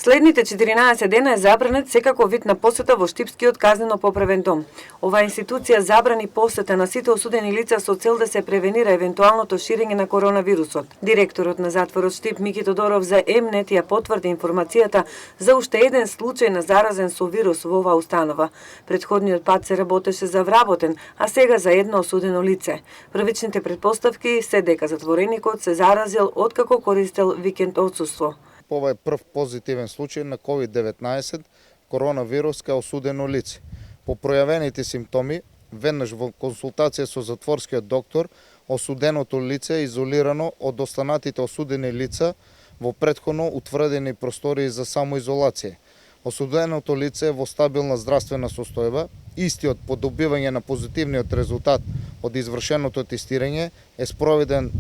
Следните 14 дена е забранет секако вид на посета во Штипскиот казнено-поправен дом. Оваа институција забрани посета на сите осудени лица со цел да се превенира евентуалното ширење на коронавирусот. Директорот на затворот Штип Мики Тодоров за М-нет ја потврди информацијата за уште еден случај на заразен со вирус во оваа установа. Претходниот пат се работеше за вработен, а сега за едно осудено лице. Првичните претпоставки се дека затвореникот се заразил откако користел викенд отсуство. Ова е прв позитивен случај на COVID-19 коронавирус кај осудено лице. По пројавените симптоми, веднаш во консултација со затворскиот доктор, осуденото лице е изолирано од останатите осудени лица во претходно утврдени простории за самоизолација. Осуденото лице е во стабилна здравствена состојба, истиот по добивање на позитивниот резултат од извршеното тестирање е спроведен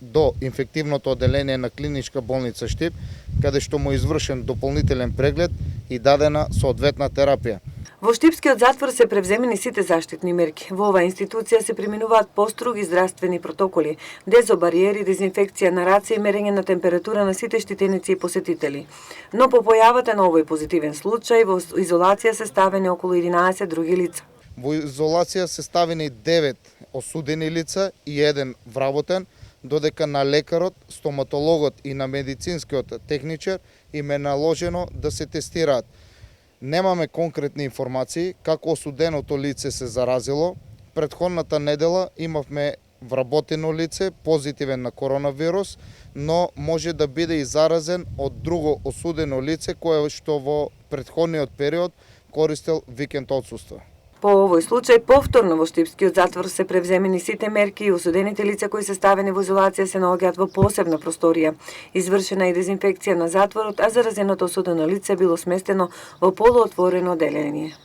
до инфективното оделение на клиничка болница Штип, каде што му е извршен дополнителен преглед и дадена соодветна терапија. Во Штипскиот затвор се превземени сите заштитни мерки. Во оваа институција се приминуваат поструги здравствени протоколи, дезобариери, дезинфекција на раце и мерење на температура на сите штитеници и посетители. Но по појавата на овој позитивен случај, во изолација се ставени околу 11 други лица. Во изолација се ставени 9 осудени лица и еден вработен, додека на лекарот, стоматологот и на медицинскиот техничар им е наложено да се тестираат. Немаме конкретни информации како осуденото лице се заразило. Претходната недела имавме вработено лице позитивен на коронавирус, но може да биде и заразен од друго осудено лице кое што во претходниот период користел викенд отсуство. По овој случај, повторно во Штипскиот затвор се превземени сите мерки и осудените лица кои се ставени во изолација се наоѓаат во посебна просторија. Извршена е дезинфекција на затворот, а заразеното осудено лице било сместено во полуотворено оделение.